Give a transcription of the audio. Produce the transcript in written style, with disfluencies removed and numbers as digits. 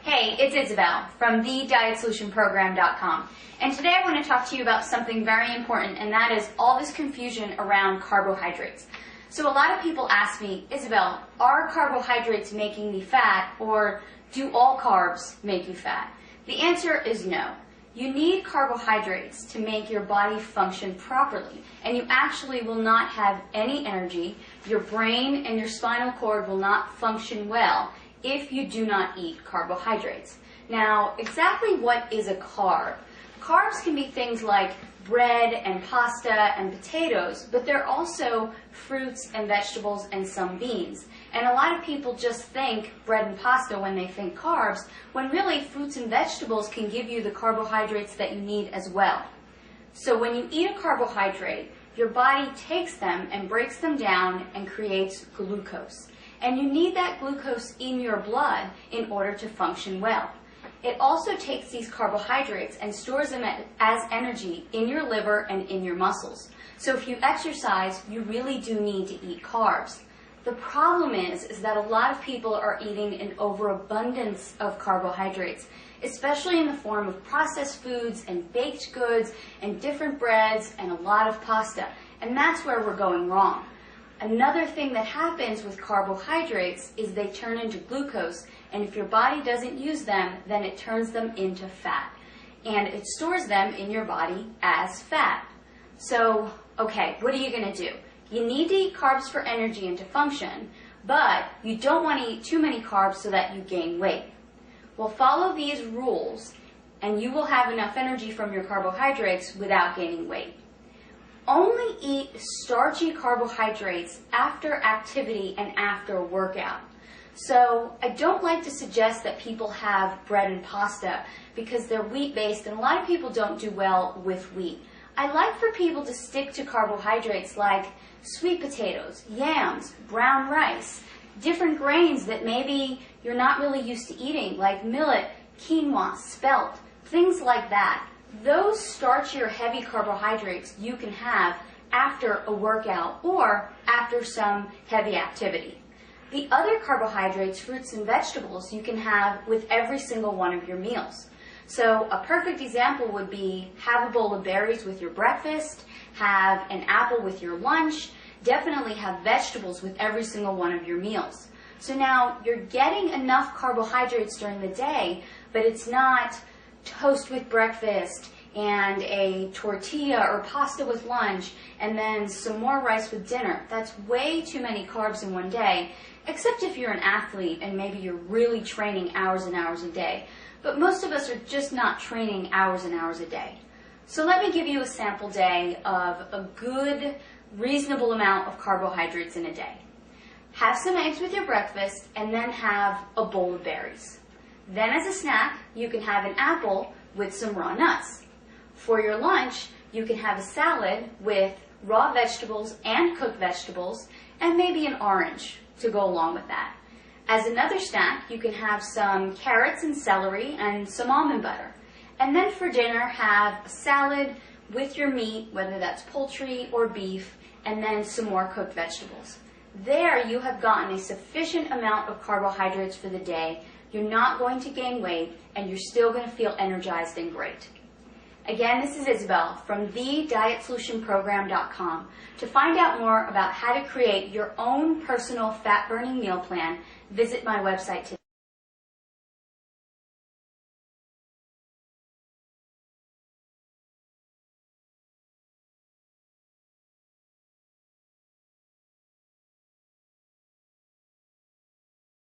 Hey, it's Isabel from thedietsolutionprogram.com, and today I want to talk to you about something very important, and that is all this confusion around carbohydrates. So a lot of people ask me, Isabel, are carbohydrates making me fat, or do all carbs make you fat? The answer is no. You need carbohydrates to make your body function properly, and you actually will not have any energy. Your brain and your spinal cord will not function well if you do not eat carbohydrates. Now, exactly what is a carb? Carbs can be things like bread and pasta and potatoes, but they're also fruits and vegetables and some beans. And a lot of people just think bread and pasta when they think carbs, when really fruits and vegetables can give you the carbohydrates that you need as well. So when you eat a carbohydrate, your body takes them and breaks them down and creates glucose. And you need that glucose in your blood in order to function well. It also takes these carbohydrates and stores them as energy in your liver and in your muscles. So if you exercise, you really do need to eat carbs. The problem is that a lot of people are eating an overabundance of carbohydrates, especially in the form of processed foods and baked goods and different breads and a lot of pasta. And that's where we're going wrong. Another thing that happens with carbohydrates is they turn into glucose, and if your body doesn't use them, then it turns them into fat. And it stores them in your body as fat. So, okay, what are you going to do? You need to eat carbs for energy and to function, but you don't want to eat too many carbs so that you gain weight. Well, follow these rules, and you will have enough energy from your carbohydrates without gaining weight. Only eat starchy carbohydrates after activity and after workout. So I don't like to suggest that people have bread and pasta because they're wheat-based, and a lot of people don't do well with wheat. I like for people to stick to carbohydrates like sweet potatoes, yams, brown rice, different grains that maybe you're not really used to eating, like millet, quinoa, spelt, things like that. Those starchy or heavy carbohydrates you can have after a workout or after some heavy activity. The other carbohydrates, fruits and vegetables, you can have with every single one of your meals. So a perfect example would be have a bowl of berries with your breakfast, have an apple with your lunch, definitely have vegetables with every single one of your meals. So now you're getting enough carbohydrates during the day, but it's not toast with breakfast and a tortilla or pasta with lunch and then some more rice with dinner. That's way too many carbs in one day, except if you're an athlete and maybe you're really training hours and hours a day. But most of us are just not training hours and hours a day. So let me give you a sample day of a good, reasonable amount of carbohydrates in a day. Have some eggs with your breakfast and then have a bowl of berries. Then as a snack, you can have an apple with some raw nuts. For your lunch, you can have a salad with raw vegetables and cooked vegetables and maybe an orange to go along with that. As another snack, you can have some carrots and celery and some almond butter. And then for dinner, have a salad with your meat, whether that's poultry or beef, and then some more cooked vegetables. There you have gotten a sufficient amount of carbohydrates for the day. You're not going to gain weight, and you're still going to feel energized and great. Again, this is Isabel from thedietsolutionprogram.com. To find out more about how to create your own personal fat-burning meal plan, visit my website today.